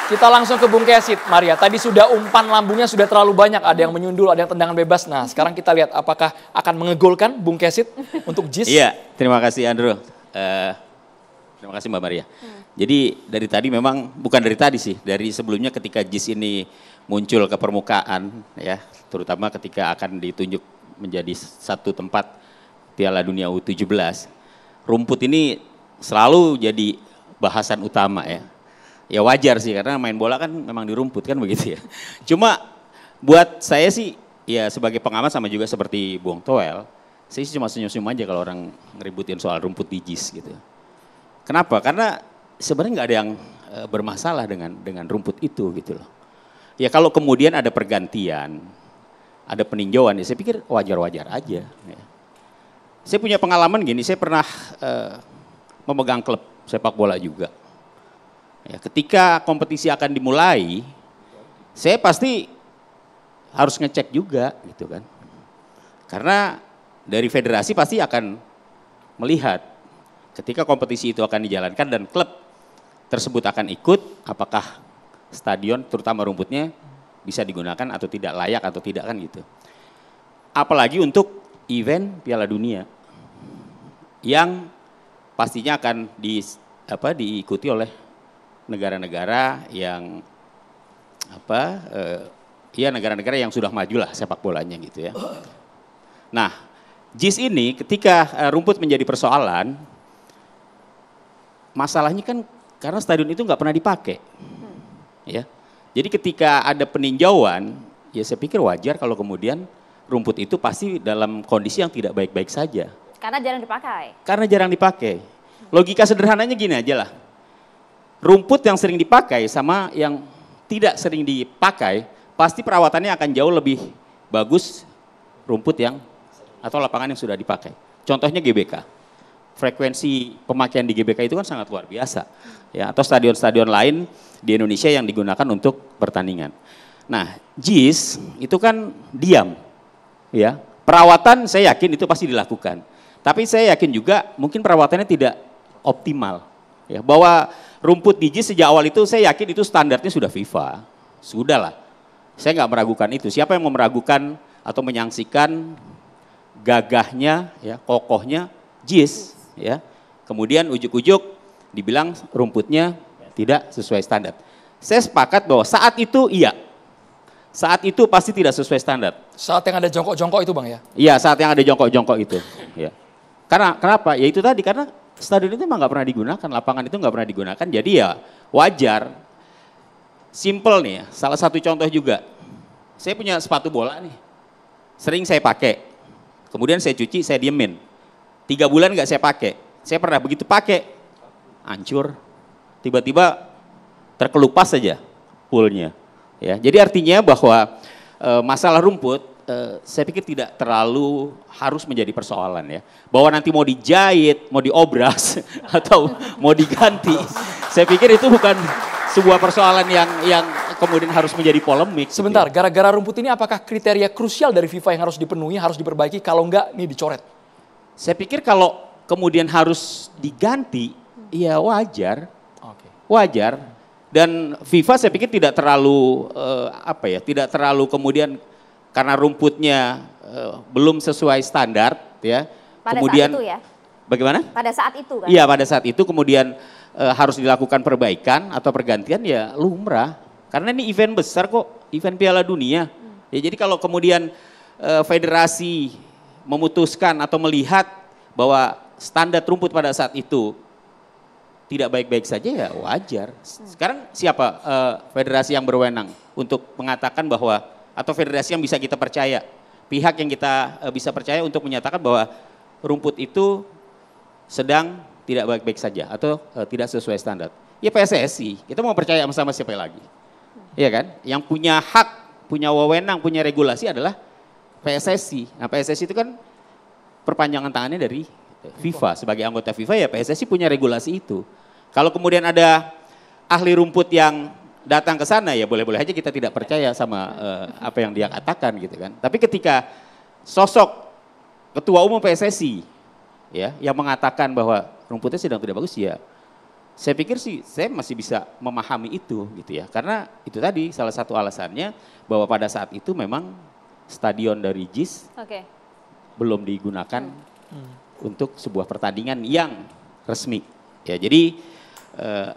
Kita langsung ke Bung Kesit, Maria. Tadi sudah umpan lambungnya sudah terlalu banyak. Ada yang menyundul, ada yang tendangan bebas. Nah, sekarang kita lihat apakah akan mengegolkan Bung Kesit untuk JIS. Iya, terima kasih Andrew. Terima kasih Mbak Maria. Jadi dari tadi memang, bukan dari tadi sih, dari sebelumnya ketika JIS ini muncul ke permukaan, ya, terutama ketika akan ditunjuk menjadi satu tempat Piala Dunia U17, rumput ini selalu jadi bahasan utama ya. Ya wajar sih karena main bola kan memang di rumput kan begitu ya. Cuma buat saya sih ya sebagai pengamat sama juga seperti Bung Toel, saya sih cuma senyum-senyum aja kalau orang ngeributin soal rumput di JIS gitu. Kenapa? Karena sebenarnya nggak ada yang bermasalah dengan rumput itu gitu loh. Ya kalau kemudian ada pergantian, ada peninjauan, ya saya pikir wajar-wajar aja. Ya. Saya punya pengalaman gini, saya pernah memegang klub sepak bola juga. Ya, ketika kompetisi akan dimulai, saya pasti harus ngecek juga gitu kan. Karena dari federasi pasti akan melihat ketika kompetisi itu akan dijalankan dan klub tersebut akan ikut, apakah stadion terutama rumputnya bisa digunakan atau tidak, layak atau tidak kan gitu. Apalagi untuk event Piala Dunia yang pastinya akan diikuti oleh negara-negara yang negara-negara yang sudah maju lah sepak bolanya gitu ya. Nah, JIS ini ketika rumput menjadi persoalan, masalahnya kan karena stadion itu nggak pernah dipakai, ya. Jadi ketika ada peninjauan, ya saya pikir wajar kalau kemudian rumput itu pasti dalam kondisi yang tidak baik-baik saja. Karena jarang dipakai. Karena jarang dipakai. Logika sederhananya gini aja lah. Rumput yang sering dipakai sama yang tidak sering dipakai, pasti perawatannya akan jauh lebih bagus rumput yang atau lapangan yang sudah dipakai. Contohnya GBK. Frekuensi pemakaian di GBK itu kan sangat luar biasa. Ya, atau stadion-stadion lain di Indonesia yang digunakan untuk pertandingan. Nah, JIS itu kan diam. Ya. Perawatan saya yakin itu pasti dilakukan. Tapi saya yakin juga mungkin perawatannya tidak optimal. Ya, bahwa rumput di JIS sejak awal itu saya yakin itu standarnya sudah FIFA. Sudahlah. Saya nggak meragukan itu. Siapa yang mau meragukan atau menyangsikan gagahnya, ya, kokohnya JIS, ya. Kemudian ujuk-ujuk dibilang rumputnya tidak sesuai standar. Saya sepakat bahwa saat itu iya. Saat itu pasti tidak sesuai standar. Saat yang ada jongkok-jongkok itu Bang ya? Iya, saat yang ada jongkok-jongkok itu. Ya. Karena kenapa? Ya itu tadi karena stadion itu memang nggak pernah digunakan, lapangan itu nggak pernah digunakan, jadi ya wajar. Simple nih ya, salah satu contoh juga. Saya punya sepatu bola nih, sering saya pakai. Kemudian saya cuci, saya diemin. 3 bulan nggak saya pakai. Saya pernah begitu pakai, hancur. Tiba-tiba terkelupas saja poolnya. Ya, jadi artinya bahwa masalah rumput, saya pikir tidak terlalu harus menjadi persoalan ya. Bahwa nanti mau dijahit, mau diobras, atau mau diganti. Saya pikir itu bukan sebuah persoalan yang kemudian harus menjadi polemik. Sebentar, gara-gara rumput ini apakah kriteria krusial dari FIFA yang harus dipenuhi, harus diperbaiki, kalau enggak ini dicoret? Saya pikir kalau kemudian harus diganti, ya wajar. Wajar. Dan FIFA saya pikir tidak terlalu, tidak terlalu kemudian karena rumputnya belum sesuai standar, ya. Pada kemudian, saat itu ya? Bagaimana? Pada saat itu kan? Iya, pada saat itu kemudian harus dilakukan perbaikan atau pergantian, ya lumrah. Karena ini event besar kok, event Piala Dunia. Ya, jadi kalau kemudian federasi memutuskan atau melihat bahwa standar rumput pada saat itu tidak baik-baik saja, ya wajar. Sekarang siapa federasi yang berwenang untuk mengatakan bahwa, atau federasi yang bisa kita percaya, pihak yang kita bisa percaya untuk menyatakan bahwa rumput itu sedang tidak baik-baik saja atau tidak sesuai standar? Ya PSSI, kita mau percaya sama siapa lagi? Iya kan? Yang punya hak, punya wewenang, punya regulasi adalah PSSI. Nah PSSI itu kan perpanjangan tangannya dari FIFA. Sebagai anggota FIFA ya PSSI punya regulasi itu. Kalau kemudian ada ahli rumput yang datang ke sana ya boleh-boleh aja kita tidak percaya sama apa yang dia katakan gitu kan. Tapi ketika sosok ketua umum PSSI ya yang mengatakan bahwa rumputnya sedang tidak bagus, ya Saya pikir sih saya masih bisa memahami itu gitu ya. Karena itu tadi salah satu alasannya bahwa pada saat itu memang stadion dari JIS belum digunakan untuk sebuah pertandingan yang resmi. Ya, jadi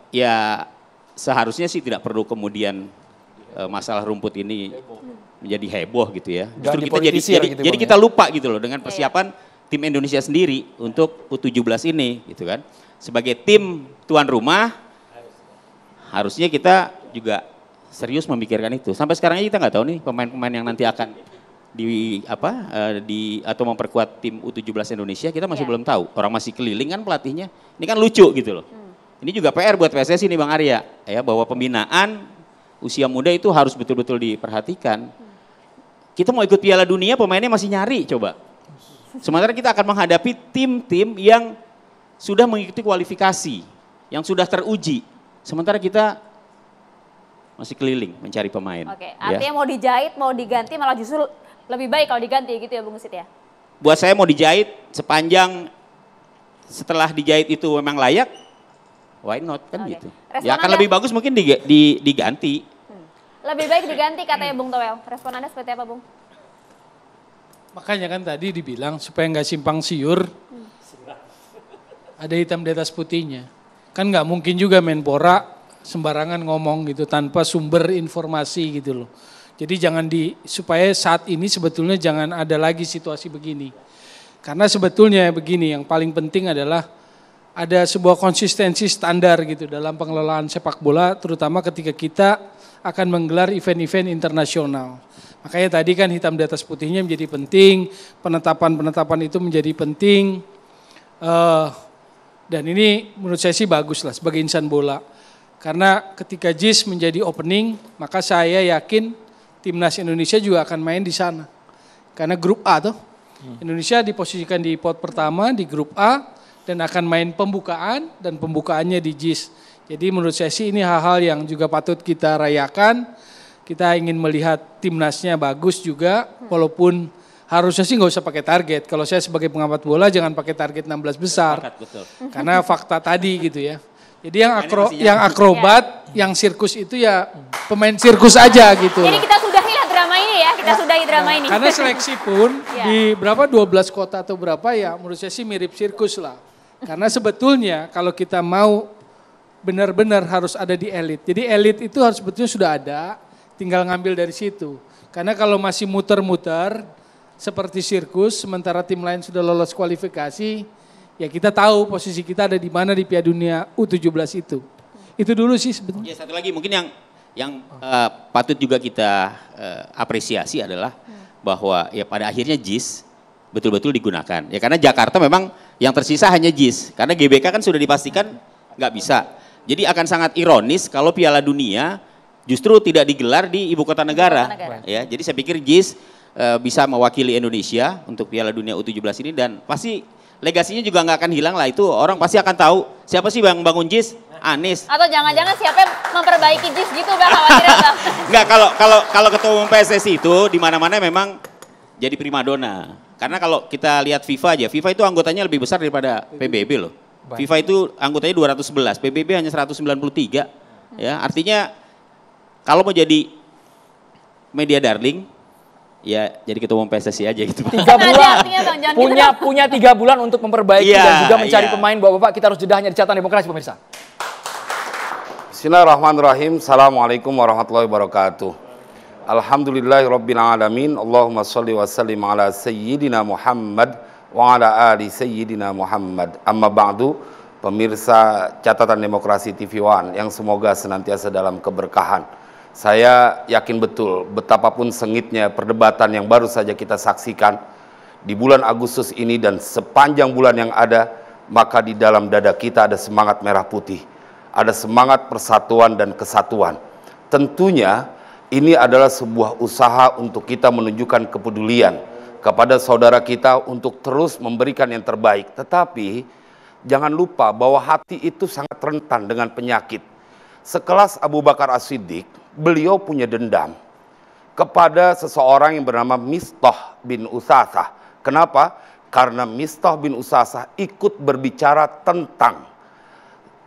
ya seharusnya sih tidak perlu kemudian masalah rumput ini menjadi heboh gitu ya. Justru kita jadi kita lupa gitu loh dengan persiapan tim Indonesia sendiri untuk U17 ini gitu kan. Sebagai tim tuan rumah harusnya kita juga serius memikirkan itu. Sampai sekarang kita nggak tahu nih pemain-pemain yang nanti akan atau memperkuat tim U17 Indonesia, kita masih belum tahu. Orang masih keliling kan pelatihnya. Ini kan lucu gitu loh. Ini juga PR buat PSSI nih Bang Arya ya, bahwa pembinaan usia muda itu harus betul-betul diperhatikan. Kita mau ikut Piala Dunia pemainnya masih nyari coba. Sementara kita akan menghadapi tim-tim yang sudah mengikuti kualifikasi, yang sudah teruji. Sementara kita masih keliling mencari pemain. Oke, artinya mau dijahit, mau diganti malah justru lebih baik kalau diganti gitu ya Bung Usit ya? Buat saya mau dijahit sepanjang setelah dijahit itu memang layak, why not kan gitu. Ya akan lebih bagus mungkin diganti. Lebih baik diganti katanya Bung Toel. Respon Anda seperti apa Bung? Makanya kan tadi dibilang supaya nggak simpang siur, ada hitam di atas putihnya. Kan nggak mungkin juga Menpora sembarangan ngomong gitu tanpa sumber informasi gitu loh. Jadi supaya saat ini sebetulnya jangan ada lagi situasi begini. Karena sebetulnya begini, yang paling penting adalah ada sebuah konsistensi standar gitu dalam pengelolaan sepak bola, terutama ketika kita akan menggelar event-event internasional. Makanya tadi kan hitam di atas putihnya menjadi penting, penetapan-penetapan itu menjadi penting. Dan ini menurut saya sih bagus lah sebagai insan bola. Karena ketika JIS menjadi opening, maka saya yakin timnas Indonesia juga akan main di sana. Karena grup A tuh, Indonesia diposisikan di pot pertama di grup A dan akan main pembukaan dan pembukaannya di JIS. Jadi menurut saya sih ini hal-hal yang juga patut kita rayakan. Kita ingin melihat timnasnya bagus juga, walaupun harusnya sih nggak usah pakai target. Kalau saya sebagai pengamat bola jangan pakai target 16 besar. Betul. Karena fakta tadi gitu ya. Jadi yang akrobat, yang sirkus itu ya pemain sirkus aja gitu. Jadi kita sudahi lah drama ini ya, kita sudahi drama ini. Karena seleksi pun di berapa 12 kota atau berapa ya menurut saya sih mirip sirkus lah. Karena sebetulnya kalau kita mau benar-benar harus ada di elit. Jadi elit itu harus sebetulnya sudah ada, tinggal ngambil dari situ. Karena kalau masih muter-muter seperti sirkus, sementara tim lain sudah lolos kualifikasi, ya kita tahu posisi kita ada di mana di Piala Dunia U17 itu. Itu dulu sih sebetulnya. Ya, satu lagi mungkin yang patut juga kita apresiasi adalah bahwa ya pada akhirnya JIS betul-betul digunakan. Ya karena Jakarta memang yang tersisa hanya JIS. Karena GBK kan sudah dipastikan nggak bisa. Jadi akan sangat ironis kalau Piala Dunia justru tidak digelar di ibu kota negara. Ya, jadi saya pikir JIS bisa mewakili Indonesia untuk Piala Dunia U17 ini dan pasti legasinya juga nggak akan hilang lah, itu orang pasti akan tahu siapa sih yang bangun JIS, Anies. Atau jangan-jangan siapa yang memperbaiki JIS gitu Bang, khawatirnya Bang. Enggak, kalau ketua umum PSSI itu di mana-mana memang jadi primadona. Karena kalau kita lihat FIFA aja, FIFA itu anggotanya lebih besar daripada PBB loh. FIFA itu anggotanya 211, PBB hanya 193. Ya, artinya kalau mau jadi media darling, ya jadi ketua umum PSSI aja gitu. 3 bulan, punya 3 bulan untuk memperbaiki dan juga mencari pemain. Bapak-bapak, kita harus jeda hanya di Catatan Demokrasi pemirsa. Bismillahirrahmanirrahim. Assalamualaikum warahmatullahi wabarakatuh. Alhamdulillahirabbil alamin. Allahumma shalli wa sallim ala sayyidina Muhammad wa ala ali sayyidina Muhammad. Amma ba'du, pemirsa Catatan Demokrasi TV One yang semoga senantiasa dalam keberkahan. Saya yakin betul betapapun sengitnya perdebatan yang baru saja kita saksikan di bulan Agustus ini dan sepanjang bulan yang ada, maka di dalam dada kita ada semangat merah putih, ada semangat persatuan dan kesatuan. Tentunya ini adalah sebuah usaha untuk kita menunjukkan kepedulian kepada saudara kita untuk terus memberikan yang terbaik. Tetapi jangan lupa bahwa hati itu sangat rentan dengan penyakit. Sekelas Abu Bakar As-Siddiq, beliau punya dendam kepada seseorang yang bernama Mistah bin Usasah. Kenapa? Karena Mistah bin Usasah ikut berbicara tentang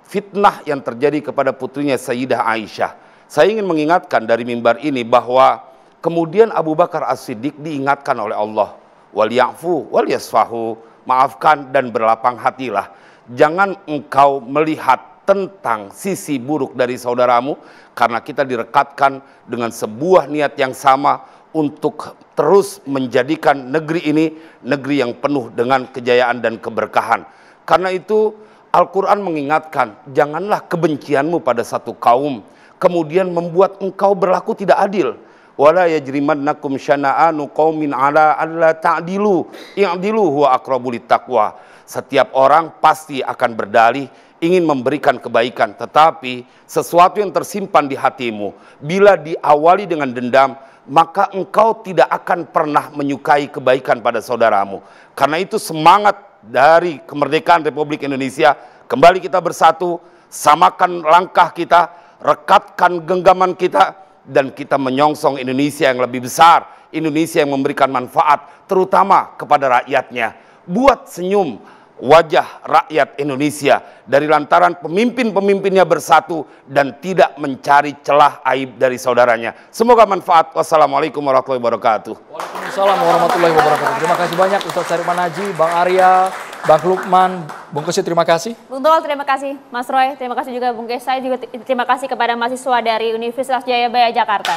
fitnah yang terjadi kepada putrinya Sayyidah Aisyah. Saya ingin mengingatkan dari mimbar ini bahwa kemudian Abu Bakar As-Siddiq diingatkan oleh Allah, wal ya'fu wal yasfahu, maafkan dan berlapang hatilah. Jangan engkau melihat tentang sisi buruk dari saudaramu, karena kita direkatkan dengan sebuah niat yang sama untuk terus menjadikan negeri ini negeri yang penuh dengan kejayaan dan keberkahan. Karena itu Al-Quran mengingatkan, janganlah kebencianmu pada satu kaum kemudian membuat engkau berlaku tidak adil. Wala yajrimannakum syana'anu qaumin ala alla ta'dilu i'dilu huwa aqrabu littaqwa. Setiap orang pasti akan berdalih ingin memberikan kebaikan, tetapi sesuatu yang tersimpan di hatimu bila diawali dengan dendam, maka engkau tidak akan pernah menyukai kebaikan pada saudaramu. Karena itu semangat dari kemerdekaan Republik Indonesia, kembali kita bersatu, samakan langkah kita, rekatkan genggaman kita, dan kita menyongsong Indonesia yang lebih besar, Indonesia yang memberikan manfaat terutama kepada rakyatnya. Buat senyum wajah rakyat Indonesia dari lantaran pemimpin-pemimpinnya bersatu dan tidak mencari celah aib dari saudaranya. Semoga manfaat. Wassalamualaikum warahmatullahi wabarakatuh. Waalaikumsalam warahmatullahi wabarakatuh. Terima kasih banyak Ustaz Syarifan Haji, Bang Arya, Bang Lukman, Bung Kesit, terima kasih. Bung Toel, terima kasih. Mas Roy, terima kasih juga. Bung Kes, saya juga terima kasih kepada mahasiswa dari Universitas Jayabaya Jakarta.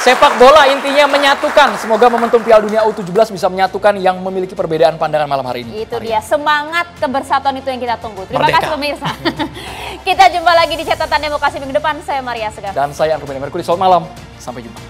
Sepak bola intinya menyatukan. Semoga momentum Piala Dunia U17 bisa menyatukan yang memiliki perbedaan pandangan malam hari ini. Itu dia, semangat kebersatuan itu yang kita tunggu. Terima Merdeka. kasih pemirsa. Kita jumpa lagi di Catatan Demokrasi minggu depan. Saya Maria Segaf. Dan saya Arkumina Merkuri. Selamat malam. Sampai jumpa.